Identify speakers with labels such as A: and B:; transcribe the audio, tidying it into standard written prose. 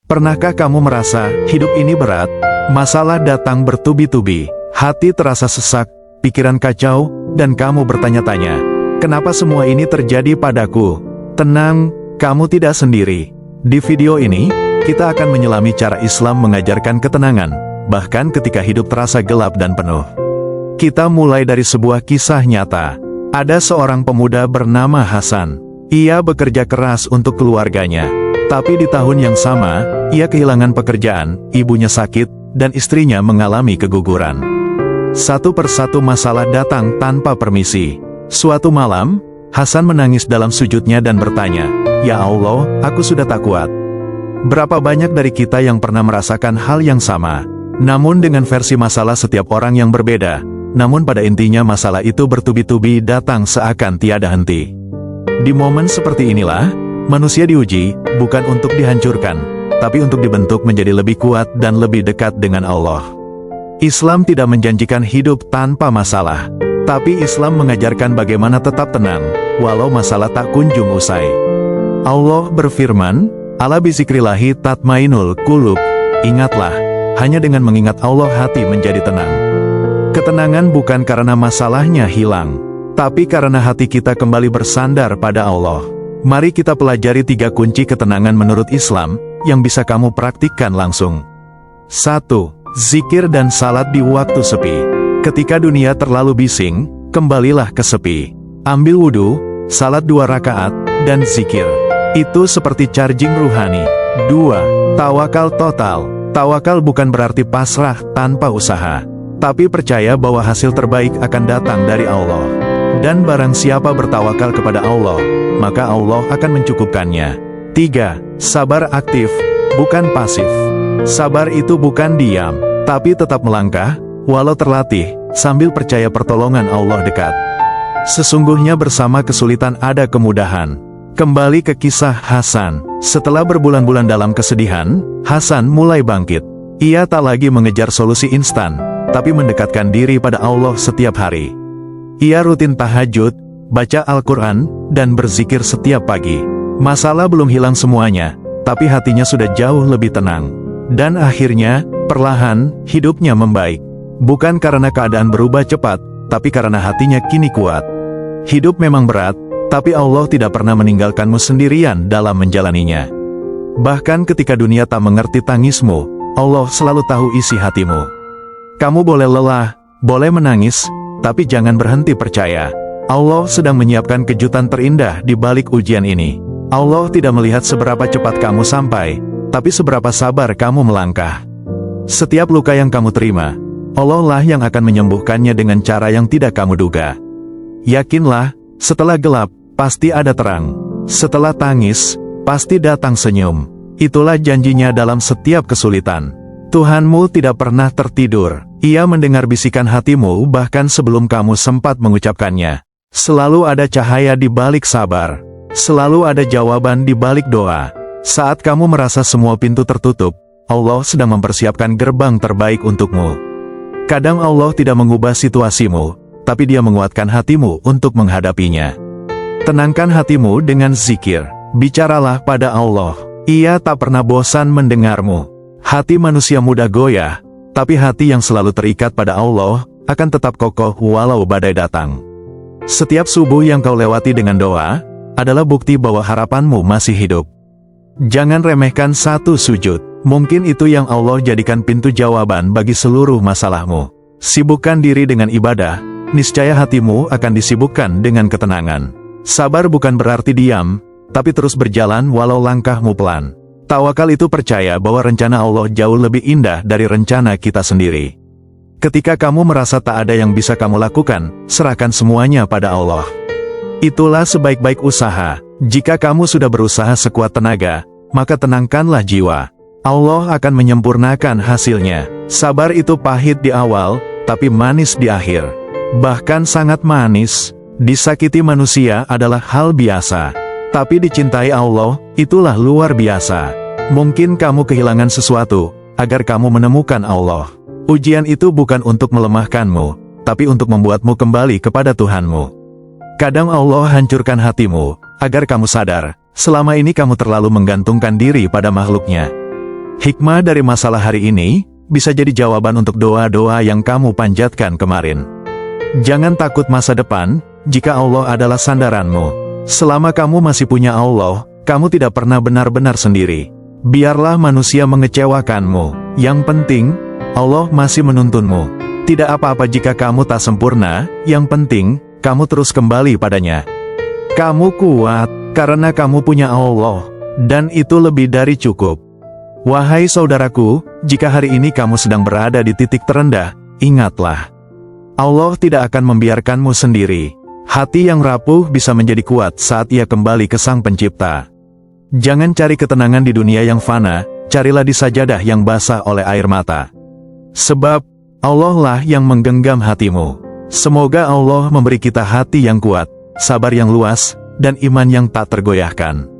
A: Pernahkah kamu merasa hidup ini berat? Masalah datang bertubi-tubi, hati terasa sesak, pikiran kacau, dan kamu bertanya-tanya, kenapa semua ini terjadi padaku? Tenang, kamu tidak sendiri. Di video ini, kita akan menyelami cara Islam mengajarkan ketenangan, bahkan ketika hidup terasa gelap dan penuh. Kita mulai dari sebuah kisah nyata. Ada seorang pemuda bernama Hasan. Ia bekerja keras untuk keluarganya. Tapi di tahun yang sama, ia kehilangan pekerjaan, ibunya sakit, dan istrinya mengalami keguguran. Satu persatu masalah datang tanpa permisi. Suatu malam, Hasan menangis dalam sujudnya dan bertanya, "Ya Allah, aku sudah tak kuat." Berapa banyak dari kita yang pernah merasakan hal yang sama? Namun dengan versi masalah setiap orang yang berbeda. Namun pada intinya masalah itu bertubi-tubi datang seakan tiada henti. Di momen seperti inilah, manusia diuji, bukan untuk dihancurkan, tapi untuk dibentuk menjadi lebih kuat dan lebih dekat dengan Allah. Islam tidak menjanjikan hidup tanpa masalah, tapi Islam mengajarkan bagaimana tetap tenang, walau masalah tak kunjung usai. Allah berfirman, "Ala bizikrillahi tatmainul qulub." Ingatlah, hanya dengan mengingat Allah hati menjadi tenang. Ketenangan bukan karena masalahnya hilang, tapi karena hati kita kembali bersandar pada Allah. Mari kita pelajari 3 kunci ketenangan menurut Islam, yang bisa kamu praktikkan langsung. 1. Zikir dan salat di waktu sepi. Ketika dunia terlalu bising, kembalilah ke sepi. Ambil wudhu, salat 2 rakaat, dan zikir. Itu seperti charging ruhani. 2. Tawakal total. Tawakal bukan berarti pasrah tanpa usaha, tapi percaya bahwa hasil terbaik akan datang dari Allah. Dan barang siapa bertawakal kepada Allah, maka Allah akan mencukupkannya. 3. Sabar aktif, bukan pasif. Sabar itu bukan diam, tapi tetap melangkah, walau terlatih, sambil percaya pertolongan Allah dekat. Sesungguhnya bersama kesulitan ada kemudahan. Kembali ke kisah Hasan. Setelah berbulan-bulan dalam kesedihan, Hasan mulai bangkit. Ia tak lagi mengejar solusi instan, tapi mendekatkan diri pada Allah setiap hari. Ia rutin tahajud, baca Al-Quran, dan berzikir setiap pagi. Masalah belum hilang semuanya, tapi hatinya sudah jauh lebih tenang. Dan akhirnya, perlahan, hidupnya membaik. Bukan karena keadaan berubah cepat, tapi karena hatinya kini kuat. Hidup memang berat, tapi Allah tidak pernah meninggalkanmu sendirian dalam menjalaninya. Bahkan ketika dunia tak mengerti tangismu, Allah selalu tahu isi hatimu. Kamu boleh lelah, boleh menangis, tapi jangan berhenti percaya. Allah sedang menyiapkan kejutan terindah di balik ujian ini. Allah tidak melihat seberapa cepat kamu sampai, tapi seberapa sabar kamu melangkah. Setiap luka yang kamu terima, Allah lah yang akan menyembuhkannya dengan cara yang tidak kamu duga. Yakinlah, setelah gelap, pasti ada terang. Setelah tangis, pasti datang senyum. Itulah janjinya dalam setiap kesulitan. Tuhanmu tidak pernah tertidur. Ia mendengar bisikan hatimu bahkan sebelum kamu sempat mengucapkannya. Selalu ada cahaya di balik sabar. Selalu ada jawaban di balik doa. Saat kamu merasa semua pintu tertutup, Allah sedang mempersiapkan gerbang terbaik untukmu. Kadang Allah tidak mengubah situasimu, tapi Dia menguatkan hatimu untuk menghadapinya. Tenangkan hatimu dengan zikir. Bicaralah pada Allah. Ia tak pernah bosan mendengarmu. Hati manusia mudah goyah, tapi hati yang selalu terikat pada Allah akan tetap kokoh walau badai datang. Setiap subuh yang kau lewati dengan doa adalah bukti bahwa harapanmu masih hidup. Jangan remehkan satu sujud. Mungkin itu yang Allah jadikan pintu jawaban bagi seluruh masalahmu. Sibukkan diri dengan ibadah, niscaya hatimu akan disibukkan dengan ketenangan. Sabar bukan berarti diam, tapi terus berjalan walau langkahmu pelan. Tawakal itu percaya bahwa rencana Allah jauh lebih indah dari rencana kita sendiri. Ketika kamu merasa tak ada yang bisa kamu lakukan, serahkan semuanya pada Allah. Itulah sebaik-baik usaha. Jika kamu sudah berusaha sekuat tenaga, maka tenangkanlah jiwa. Allah akan menyempurnakan hasilnya. Sabar itu pahit di awal, tapi manis di akhir. Bahkan sangat manis. Disakiti manusia adalah hal biasa, tapi dicintai Allah, itulah luar biasa. Mungkin kamu kehilangan sesuatu, agar kamu menemukan Allah. Ujian itu bukan untuk melemahkanmu, tapi untuk membuatmu kembali kepada Tuhanmu. Kadang Allah hancurkan hatimu, agar kamu sadar, selama ini kamu terlalu menggantungkan diri pada makhluknya. Hikmah dari masalah hari ini bisa jadi jawaban untuk doa-doa yang kamu panjatkan kemarin. Jangan takut masa depan, jika Allah adalah sandaranmu. Selama kamu masih punya Allah, kamu tidak pernah benar-benar sendiri. Biarlah manusia mengecewakanmu. Yang penting, Allah masih menuntunmu. Tidak apa-apa jika kamu tak sempurna, yang penting, kamu terus kembali padanya. Kamu kuat, karena kamu punya Allah, dan itu lebih dari cukup. Wahai saudaraku, jika hari ini kamu sedang berada di titik terendah, ingatlah. Allah tidak akan membiarkanmu sendiri. Hati yang rapuh bisa menjadi kuat saat ia kembali ke Sang Pencipta. Jangan cari ketenangan di dunia yang fana, carilah di sajadah yang basah oleh air mata. Sebab, Allah lah yang menggenggam hatimu. Semoga Allah memberi kita hati yang kuat, sabar yang luas, dan iman yang tak tergoyahkan.